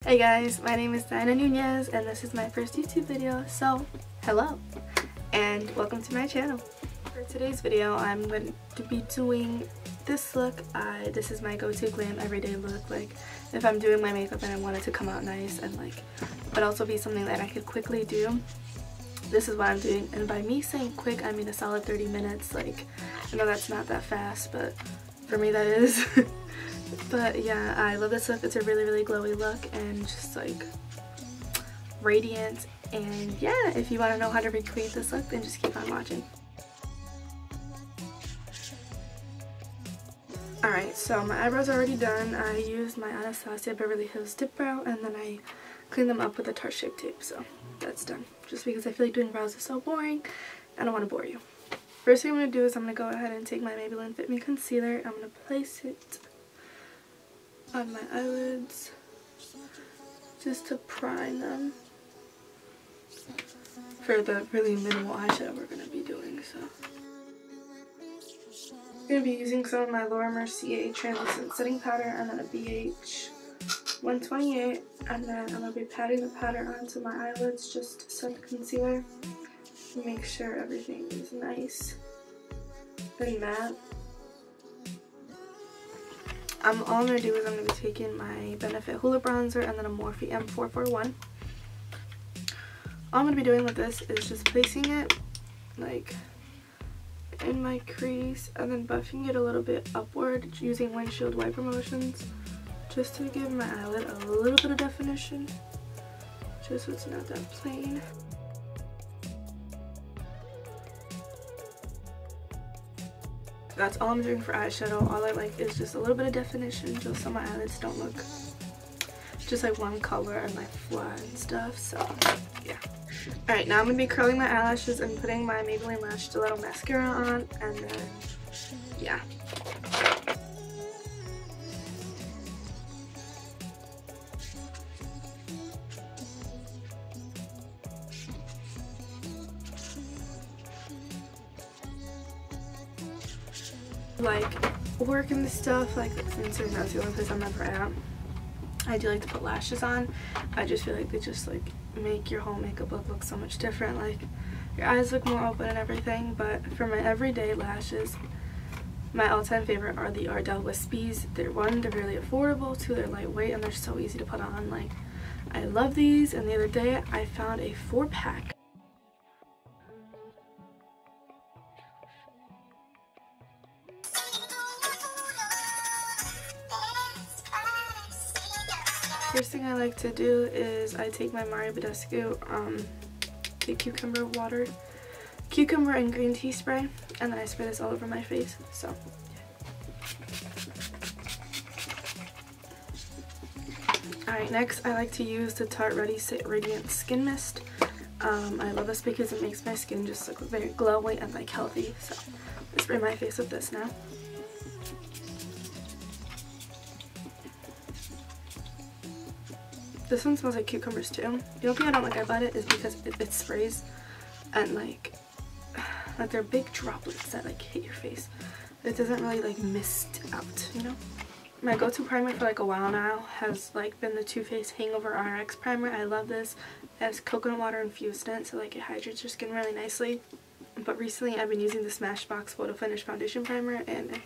Hey guys, my name is Diana Nunez and this is my first YouTube video, so hello and welcome to my channel. For today's video I'm going to be doing this look. This is my go-to glam everyday look, like if I'm doing my makeup and I want it to come out nice and but also be something that I could quickly do. This is what I'm doing, and by me saying quick I mean a solid 30 minutes. I know that's not that fast, but for me that is. But yeah, I love this look. It's a really glowy look and just radiant. And yeah, if you want to know how to recreate this look, then just keep on watching. Alright, so my eyebrows are already done. I used my Anastasia Beverly Hills Dip Brow and then I cleaned them up with a Tarte Shape Tape. So that's done. Just because I feel like doing brows is so boring, I don't want to bore you. First thing I'm going to do is I'm going to go ahead and take my Maybelline Fit Me Concealer. I'm going to place it on my eyelids just to prime them for the really minimal eyeshadow we're going to be doing. So I'm going to be using some of my Laura Mercier translucent setting powder and then a BH 128, and then I'm going to be patting the powder onto my eyelids just to set the concealer and make sure everything is nice and matte. All I'm going to do is I'm going to be taking my Benefit Hoola Bronzer and then a Morphe M441. All I'm going to be doing with this is just placing it in my crease and then buffing it a little bit upward using windshield wiper motions just to give my eyelid a little bit of definition, just so it's not that plain. That's all I'm doing for eyeshadow. All I like is just a little bit of definition, just so my eyelids don't look just one color and flat and stuff. So yeah. Alright, now I'm going to be curling my eyelashes and putting my Maybelline Lash Stiletto Mascara on, and then yeah. Work and stuff, since that's the only place I'm ever at, I do like to put lashes on. I just feel like they just make your whole makeup look so much different. Your eyes look more open and everything. But for my everyday lashes, my all-time favorite are the Ardell Wispies. They're really affordable, two, they're lightweight, and they're so easy to put on. I love these, and the other day I found a 4-pack. First thing I like to do is I take my Mario Badescu cucumber and green tea spray, and then I spray this all over my face. So alright, next I like to use the Tarte Ready Sit Radiant Skin Mist. I love this because it makes my skin just look very glowy and healthy. So I spray my face with this now. This one smells like cucumbers too. The only thing I don't like about it is because it sprays and they're big droplets that hit your face. It doesn't really mist out, you know? My go-to primer for a while now has been the Too Faced Hangover RX primer. I love this. It has coconut water infused in it, so it hydrates your skin really nicely. But recently I've been using the Smashbox Photo Finish Foundation Primer, and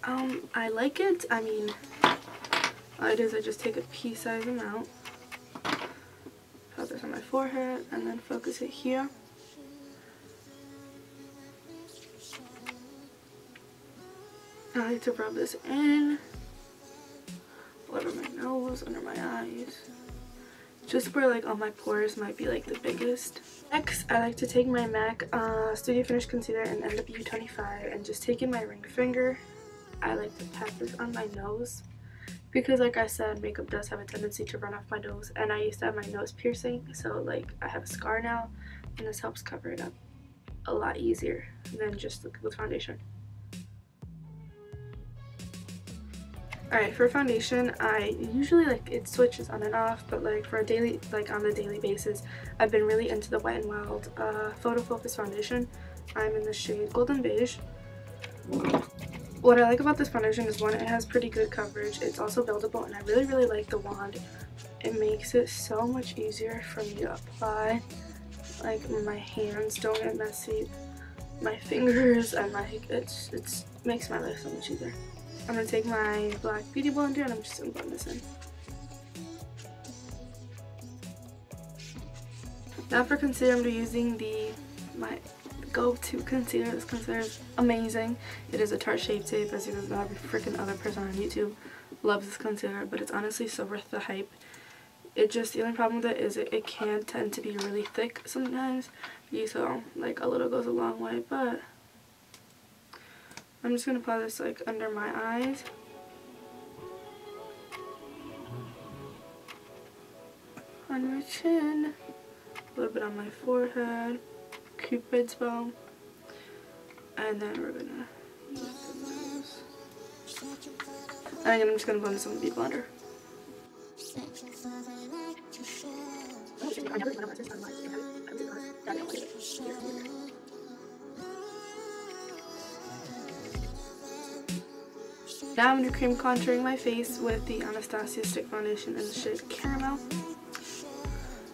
I like it. I mean, all I do is I just take a pea-sized amount, put this on my forehead, and then focus it here. I like to rub this in all over my nose, under my eyes, just where all my pores might be the biggest. Next, I like to take my MAC Studio Finish Concealer and NW25 and just take in my ring finger. I like to pat this on my nose because, like I said, makeup does have a tendency to run off my nose, and I used to have my nose piercing, so I have a scar now, and this helps cover it up a lot easier than just with foundation. Alright, for foundation, I usually it switches on and off, but for a daily, on the daily basis, I've been really into the Wet n Wild Photo Focus Foundation. I'm in the shade Golden Beige. What I like about this foundation is, one, it has pretty good coverage. It's also buildable, and I really like the wand it makes it so much easier for me to apply. Like, my hands don't get messy, my fingers, and like it's makes my life so much easier. I'm gonna take my black beauty blender and I'm just gonna blend this in. Now for concealer, I'm gonna be using my go-to concealer. This concealer is amazing. It is a Tarte Shape Tape. As you guys know, every freaking other person on YouTube loves this concealer, but it's honestly so worth the hype. The only problem with it is it can tend to be really thick sometimes. So like a little goes a long way, but I'm just gonna apply this like under my eyes. On my chin. A little bit on my forehead. Cupid's bow. And then we're gonna use the nose. And again, I'm just gonna blend this on the beauty blender. Now I'm going to cream contouring my face with the Anastasia Stick Foundation in the shade Caramel.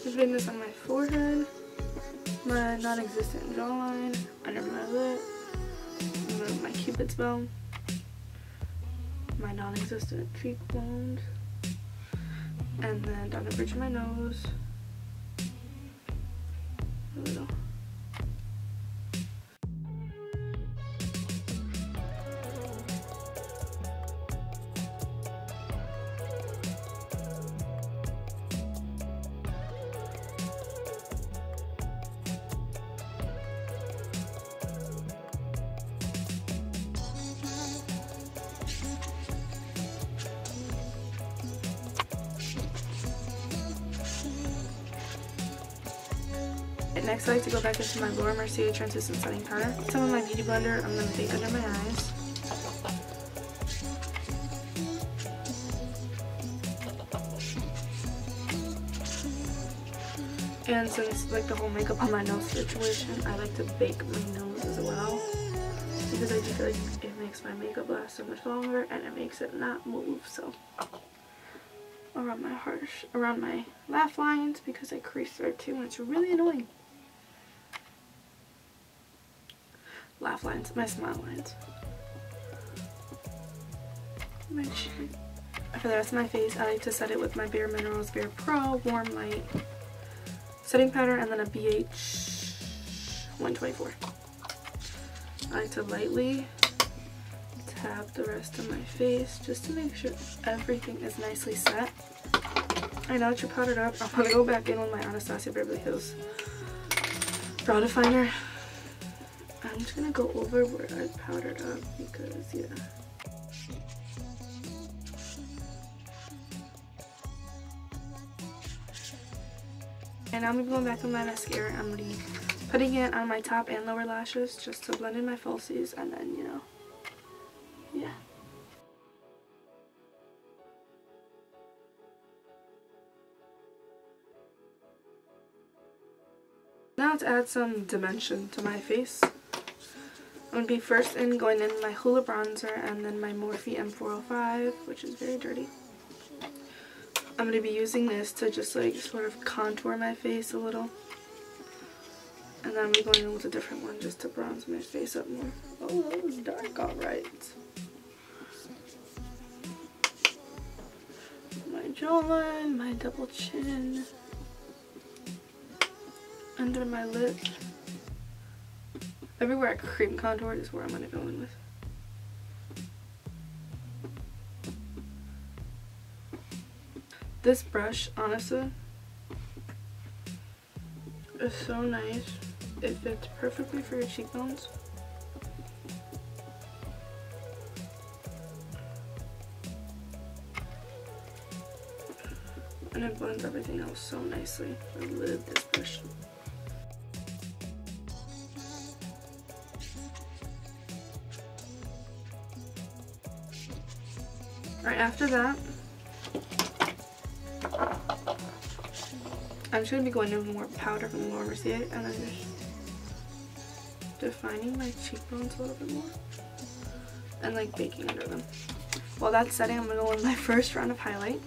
Just putting this on my forehead, my non-existent jawline, under my lip, my Cupid's bow, my non-existent cheekbones, and then down the bridge of my nose, a little. Next, I like to go back into my Laura Mercier translucent setting powder. Some of my beauty blender I'm going to take under my eyes. And since like the whole makeup on my nose situation, I like to bake my nose as well, because I do feel like it makes my makeup last so much longer and it makes it not move. So around my laugh lines, because I crease there too and it's really annoying. Laugh lines, my smile lines. My chin. For the rest of my face, I like to set it with my Bare Minerals Bare Pro Warm Light setting powder and then a BH 124. I like to lightly tap the rest of my face just to make sure everything is nicely set. Alright, now that you're powdered up, I'm going to go back in with my Anastasia Beverly Hills Brow Definer. I'm just going to go over where I powdered up because, yeah. And I'm going to be going back with my mascara. I'm going to be putting it on my top and lower lashes just to blend in my falsies, and then, you know, yeah. Now to add some dimension to my face, I'm going to be first going in my Hoola bronzer and then my Morphe M405, which is very dirty. I'm going to be using this to just like sort of contour my face a little. And then I'm going to be going in with a different one just to bronze my face up more. Oh, that was dark, alright. My jawline, my double chin, under my lip. Everywhere I cream contoured is where I'm going to go in with. This brush, honestly, is so nice. It fits perfectly for your cheekbones. And it blends everything else so nicely. I love this brush. Alright, after that, I'm just going to be going in with more powder from Laura Mercier and then just defining my cheekbones a little bit more and like baking under them. While that's setting, I'm going to go with my first round of highlight.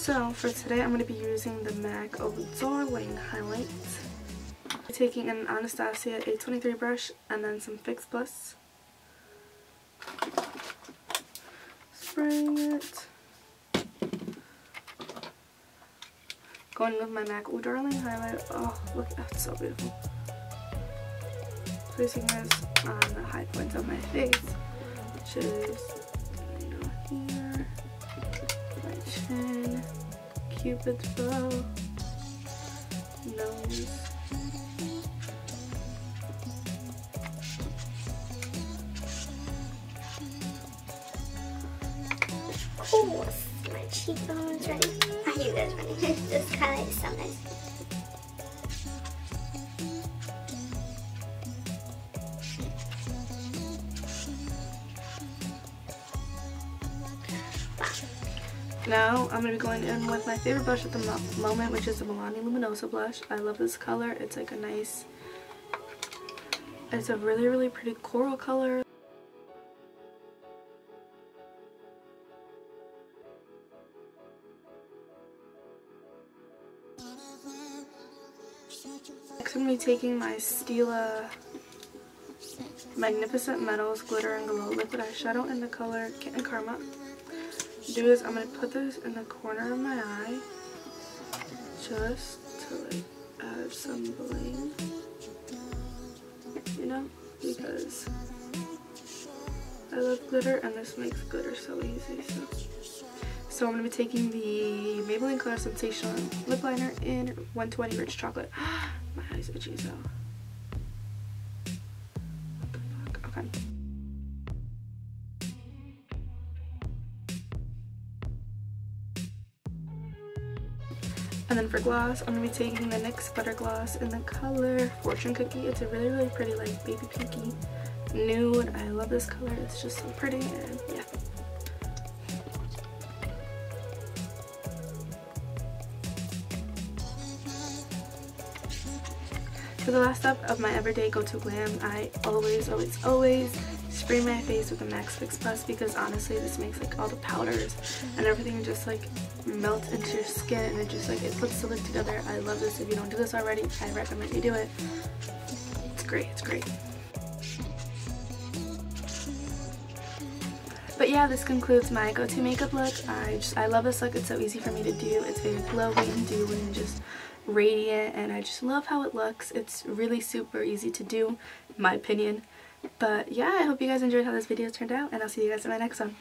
So for today, I'm going to be using the MAC Darling highlight. I'm taking an Anastasia 823 brush and then some Fix Plus. Spraying it. Going with my MAC Darling highlight. Oh, look, that's so beautiful. Placing this on the high points of my face, which is, you know, here, my chin, Cupid's bow, nose. Oh, my cheekbones ready. I knew this one. This highlight is so nice. Now I'm going to be going in with my favorite blush at the moment, which is the Milani Luminosa blush. I love this color. It's like a nice, it's a really, really pretty coral color. Next I'm going to be taking my Stila Magnificent Metals Glitter and Glow Liquid Eyeshadow in the color Kitten Karma. Do is I'm going to put this in the corner of my eye just to like add some bling, you know, because I love glitter and this makes glitter so easy. So I'm going to be taking the Maybelline Color Sensational lip liner in 120 Rich Chocolate. My eyes itchy, so what the fuck? Okay. And then for gloss, I'm going to be taking the NYX Butter Gloss in the color Fortune Cookie. It's a really, really pretty, like, baby pinky nude. I love this color. It's just so pretty, and yeah. For the last step of my everyday go-to glam, I always spray my face with the MAC Fix Plus, because honestly this makes like all the powders and everything just like melt into your skin, and it just like, it puts the look together. I love this. If you don't do this already, I recommend you do it. It's great, it's great. But yeah, this concludes my go-to makeup look. I love this look. It's so easy for me to do. It's very glowy and dewy and just radiant, and I just love how it looks. It's really super easy to do, in my opinion. But yeah, I hope you guys enjoyed how this video turned out, and I'll see you guys in my next one.